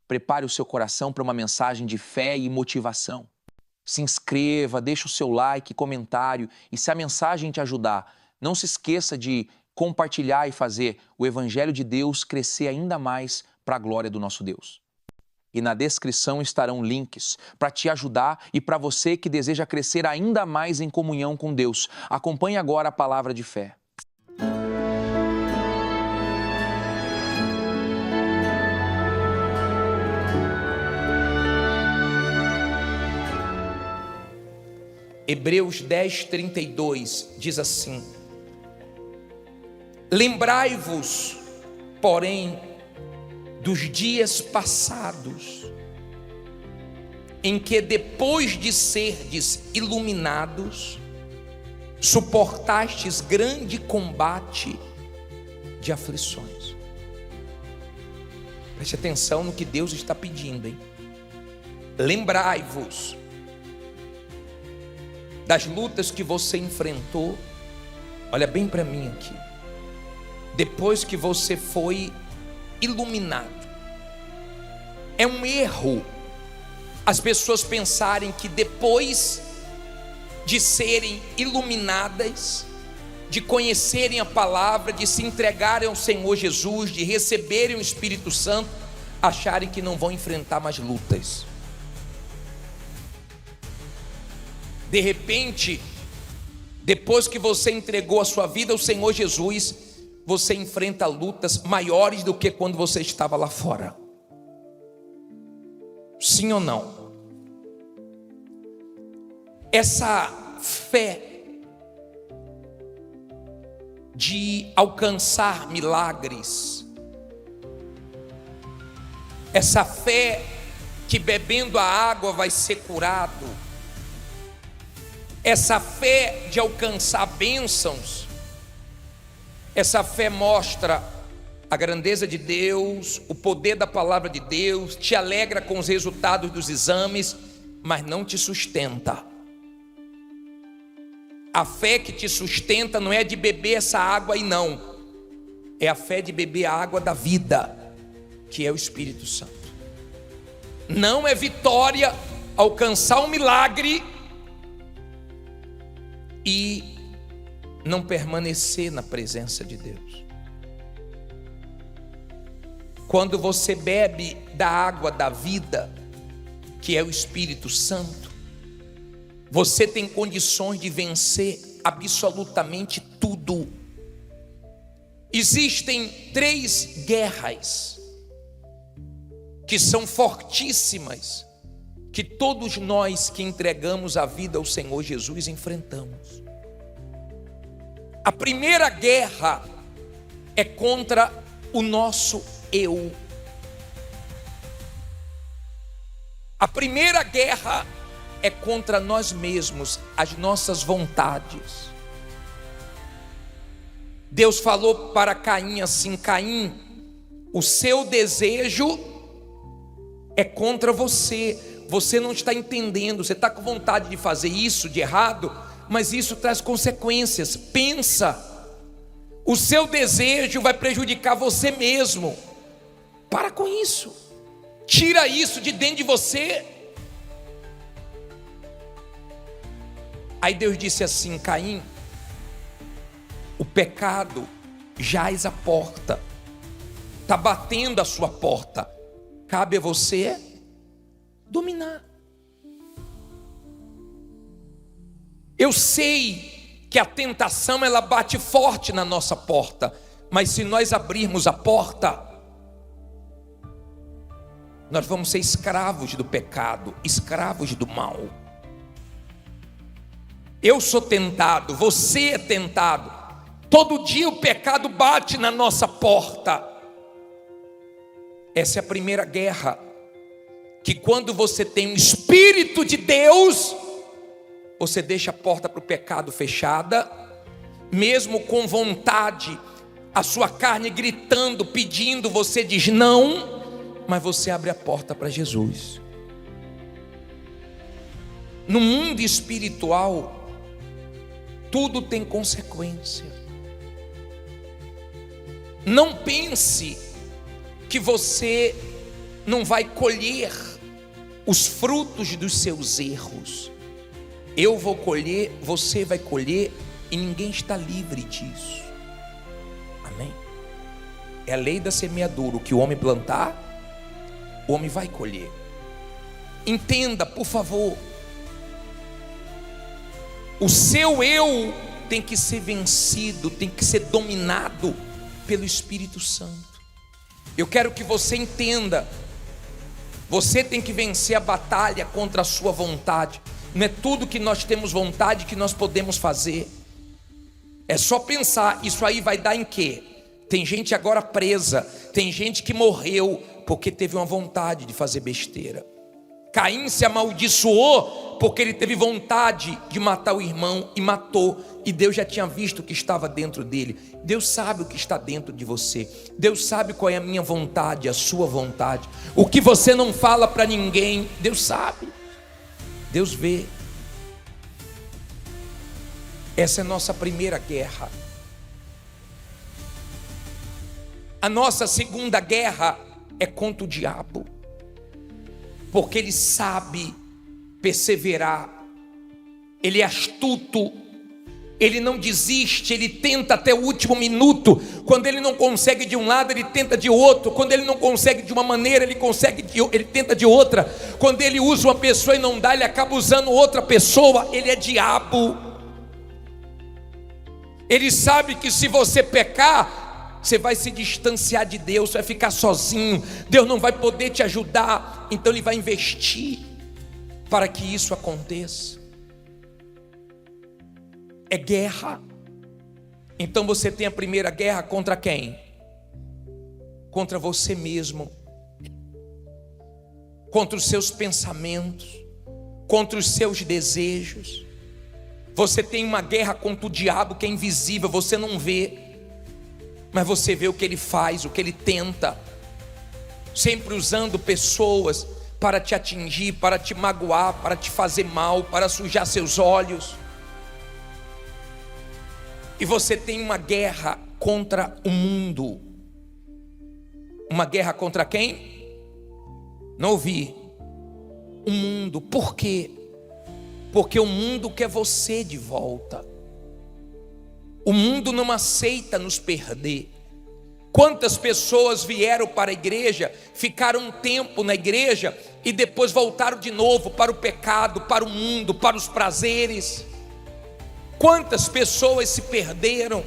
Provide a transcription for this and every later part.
Prepare o seu coração para uma mensagem de fé e motivação. Se inscreva, deixe o seu like, comentário e se a mensagem te ajudar, não se esqueça de compartilhar e fazer o Evangelho de Deus crescer ainda mais para a glória do nosso Deus. E na descrição estarão links para te ajudar e para você que deseja crescer ainda mais em comunhão com Deus. Acompanhe agora a palavra de fé. Hebreus 10:32 diz assim: lembrai-vos, porém, dos dias passados, em que depois de serdes iluminados, suportastes grande combate de aflições. Preste atenção no que Deus está pedindo, hein? Lembrai-vos das lutas que você enfrentou. Olha bem para mim aqui. Depois que você foi iluminado. É um erro as pessoas pensarem que depois de serem iluminadas, de conhecerem a palavra, de se entregarem ao Senhor Jesus, de receberem o Espírito Santo, acharem que não vão enfrentar mais lutas. De repente, depois que você entregou a sua vida ao Senhor Jesus, você enfrenta lutas maiores do que quando você estava lá fora. Sim ou não? Essa fé de alcançar milagres, essa fé que bebendo a água vai ser curado, essa fé de alcançar bênçãos, essa fé mostra a grandeza de Deus, o poder da palavra de Deus, te alegra com os resultados dos exames, mas não te sustenta. A fé que te sustenta não é de beber essa água aí não, é a fé de beber a água da vida, que é o Espírito Santo. Não é vitória alcançar um milagre e não permanecer na presença de Deus. Quando você bebe da água da vida, que é o Espírito Santo, você tem condições de vencer absolutamente tudo. Existem 3 guerras que são fortíssimas, que todos nós que entregamos a vida ao Senhor Jesus enfrentamos. A primeira guerra é contra o nosso eu. A primeira guerra é contra nós mesmos, as nossas vontades. Deus falou para Caim assim: Caim, o seu desejo é contra você. Você não está entendendo, você está com vontade de fazer isso de errado, mas isso traz consequências. Pensa, o seu desejo vai prejudicar você mesmo. Para com isso, tira isso de dentro de você. Aí Deus disse assim: Caim, o pecado jaz à porta, está batendo a sua porta, cabe a você dominar. Eu sei que a tentação ela bate forte na nossa porta, mas se nós abrirmos a porta, nós vamos ser escravos do pecado, escravos do mal. Eu sou tentado, você é tentado. Todo dia o pecado bate na nossa porta. Essa é a primeira guerra. Que quando você tem o Espírito de Deus, você deixa a porta para o pecado fechada, mesmo com vontade, a sua carne gritando, pedindo, você diz não, mas você abre a porta para Jesus. No mundo espiritual, tudo tem consequência. Não pense que você não vai colher os frutos dos seus erros. Eu vou colher, você vai colher, e ninguém está livre disso. Amém? É a lei da semeadura. O que o homem plantar, o homem vai colher. Entenda, por favor. O seu eu tem que ser vencido, tem que ser dominado pelo Espírito Santo. Eu quero que você entenda. Você tem que vencer a batalha contra a sua vontade. Não é tudo que nós temos vontade que nós podemos fazer. É só pensar, isso aí vai dar em quê? Tem gente agora presa, tem gente que morreu porque teve uma vontade de fazer besteira. Caim se amaldiçoou porque ele teve vontade de matar o irmão e matou. E Deus já tinha visto o que estava dentro dele. Deus sabe o que está dentro de você. Deus sabe qual é a minha vontade, a sua vontade. O que você não fala para ninguém, Deus sabe. Deus vê. Essa é a nossa primeira guerra. A nossa segunda guerra é contra o diabo, porque ele sabe perseverar, ele é astuto, ele não desiste, ele tenta até o último minuto. Quando ele não consegue de um lado, ele tenta de outro. Quando ele não consegue de uma maneira, ele tenta de outra. Quando ele usa uma pessoa e não dá, ele acaba usando outra pessoa. Ele é diabo. Ele sabe que se você pecar, você vai se distanciar de Deus, você vai ficar sozinho, Deus não vai poder te ajudar. Então ele vai investir para que isso aconteça. É guerra. Então você tem a primeira guerra contra quem? Contra você mesmo, contra os seus pensamentos, contra os seus desejos. Você tem uma guerra contra o diabo que é invisível, você não vê, mas você vê o que ele faz, o que ele tenta, sempre usando pessoas para te atingir, para te magoar, para te fazer mal, para sujar seus olhos. E você tem uma guerra contra o mundo. Uma guerra contra quem? Não ouvi. O mundo. Por quê? Porque o mundo quer você de volta. O mundo não aceita nos perder. Quantas pessoas vieram para a igreja, ficaram um tempo na igreja e depois voltaram de novo para o pecado, para o mundo, para os prazeres. Quantas pessoas se perderam?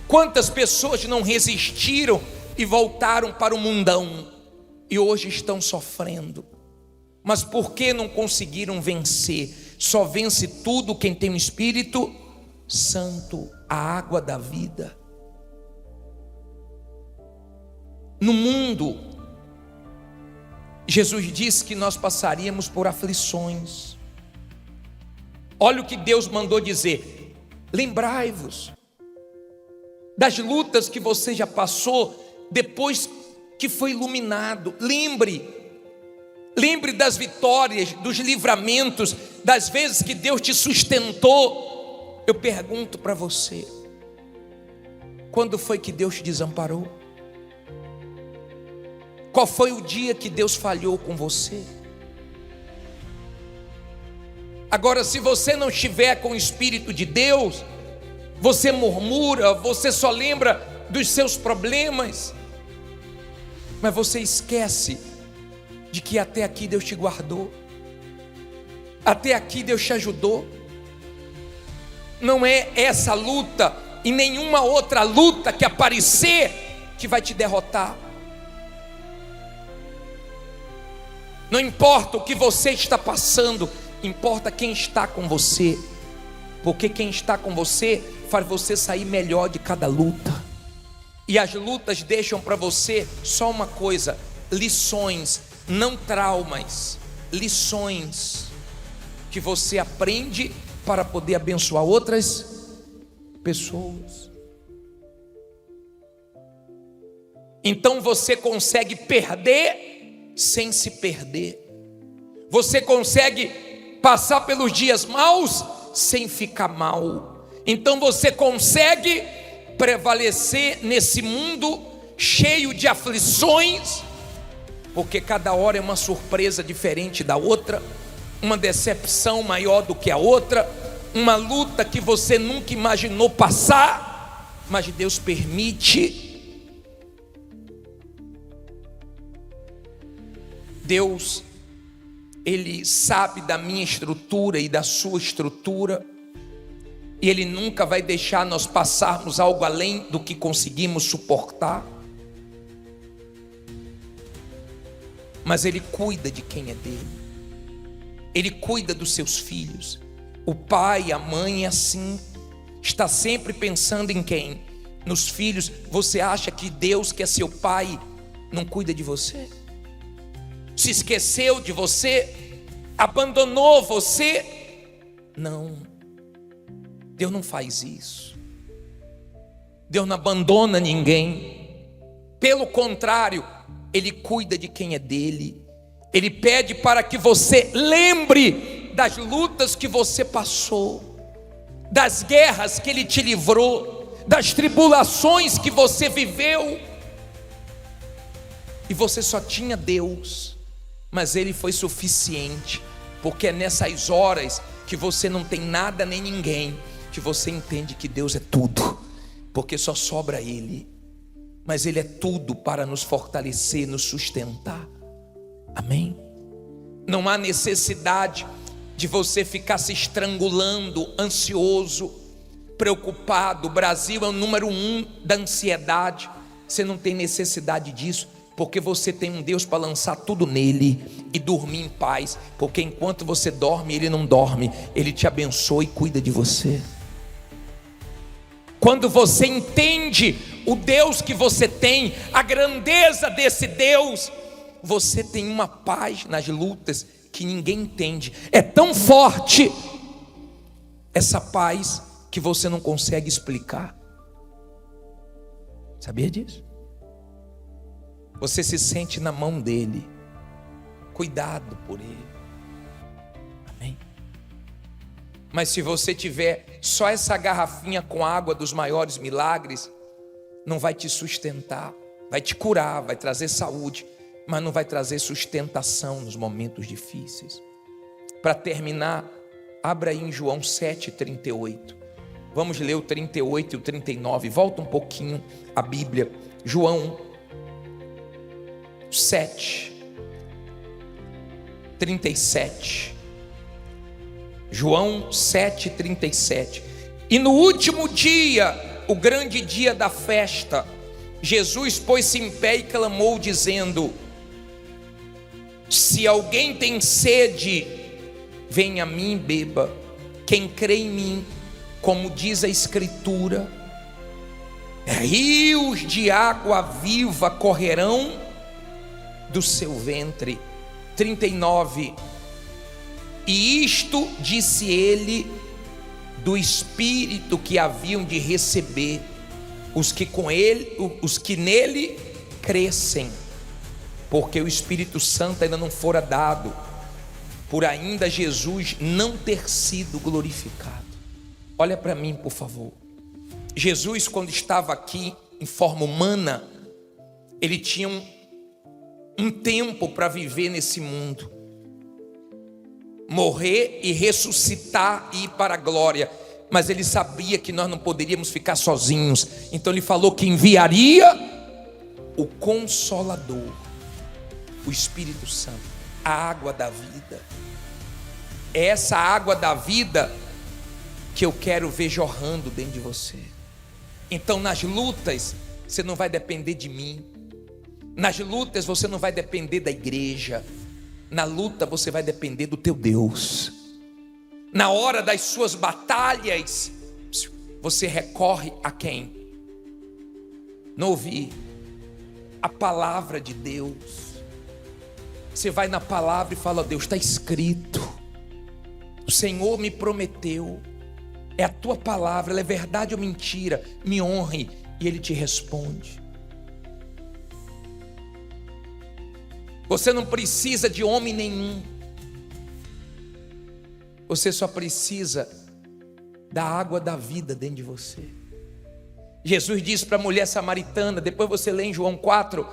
Quantas pessoas não resistiram e voltaram para o mundão e hoje estão sofrendo? Mas por que não conseguiram vencer? Só vence tudo quem tem o Espírito Santo, a água da vida. No mundo, Jesus disse que nós passaríamos por aflições. Olha o que Deus mandou dizer: lembrai-vos das lutas que você já passou depois que foi iluminado. Lembre das vitórias, dos livramentos, das vezes que Deus te sustentou. Eu pergunto para você: quando foi que Deus te desamparou? Qual foi o dia que Deus falhou com você? Agora, se você não estiver com o Espírito de Deus, você murmura, você só lembra dos seus problemas, mas você esquece de que até aqui Deus te guardou, até aqui Deus te ajudou. Não é essa luta e nenhuma outra luta que aparecer que vai te derrotar. Não importa o que você está passando, importa quem está com você, porque quem está com você faz você sair melhor de cada luta. E as lutas deixam para você só uma coisa: lições, não traumas, lições que você aprende para poder abençoar outras pessoas. Então você consegue perder sem se perder. Você consegue passar pelos dias maus sem ficar mal. Então você consegue prevalecer nesse mundo cheio de aflições porque cada hora é uma surpresa diferente da outra, uma decepção maior do que a outra, uma luta que você nunca imaginou passar, mas Deus permite. Deus, Ele sabe da minha estrutura e da sua estrutura, e Ele nunca vai deixar nós passarmos algo além do que conseguimos suportar. Mas Ele cuida de quem é dele, Ele cuida dos seus filhos. O pai, a mãe é assim, está sempre pensando em quem? Nos filhos. Você acha que Deus, que é seu pai, não cuida de você? Se esqueceu de você? Abandonou você? Não. Deus não faz isso. Deus não abandona ninguém. Pelo contrário, Ele cuida de quem é dele. Ele pede para que você lembre das lutas que você passou, das guerras que Ele te livrou, das tribulações que você viveu. E você só tinha Deus, mas Ele foi suficiente, porque é nessas horas que você não tem nada nem ninguém, que você entende que Deus é tudo, porque só sobra Ele. Mas Ele é tudo para nos fortalecer, nos sustentar. Amém? Não há necessidade de você ficar se estrangulando, ansioso, preocupado. O Brasil é o número 1 da ansiedade. Você não tem necessidade disso, porque você tem um Deus para lançar tudo nele e dormir em paz. Porque enquanto você dorme, Ele não dorme. Ele te abençoa e cuida de você. Quando você entende o Deus que você tem, a grandeza desse Deus, você tem uma paz nas lutas que ninguém entende. É tão forte essa paz que você não consegue explicar. Sabia disso? Você se sente na mão dele, cuidado por ele. Amém? Mas se você tiver só essa garrafinha com água dos maiores milagres, não vai te sustentar. Vai te curar, vai trazer saúde, mas não vai trazer sustentação nos momentos difíceis. Para terminar, abra aí em João 7:38. Vamos ler o 38 e o 39. Volta um pouquinho a Bíblia. João 7:37. João 7:37. E no último dia, o grande dia da festa, Jesus pôs-se em pé e clamou, dizendo: se alguém tem sede, venha a mim e beba. Quem crê em mim, como diz a Escritura, rios de água viva correrão do seu ventre. 39. E isto disse ele do Espírito que haviam de receber os que nele crescem, porque o Espírito Santo ainda não fora dado, por ainda Jesus não ter sido glorificado. Olha para mim, por favor. Jesus, quando estava aqui em forma humana, ele tinha um tempo para viver nesse mundo, morrer e ressuscitar e ir para a glória. Mas ele sabia que nós não poderíamos ficar sozinhos, então ele falou que enviaria o Consolador, o Espírito Santo, a água da vida. É essa água da vida que eu quero ver jorrando dentro de você. Então nas lutas você não vai depender de mim, nas lutas você não vai depender da igreja, na luta você vai depender do teu Deus. Na hora das suas batalhas, você recorre a quem? Não ouvi a palavra de Deus. Você vai na palavra e fala: Deus, está escrito, o Senhor me prometeu, é a tua palavra, ela é verdade ou mentira? Me honre. E Ele te responde. Você não precisa de homem nenhum, você só precisa da água da vida dentro de você. Jesus disse para a mulher samaritana, depois você lê em João 4,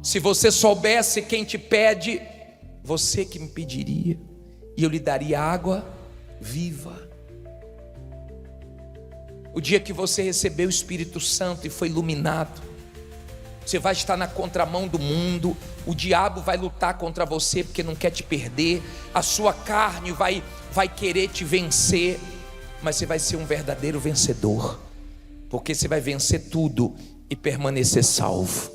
se você soubesse quem te pede, você que me pediria, e eu lhe daria água viva. O dia que você recebeu o Espírito Santo e foi iluminado, você vai estar na contramão do mundo, o diabo vai lutar contra você porque não quer te perder, a sua carne vai querer te vencer, mas você vai ser um verdadeiro vencedor, porque você vai vencer tudo e permanecer salvo.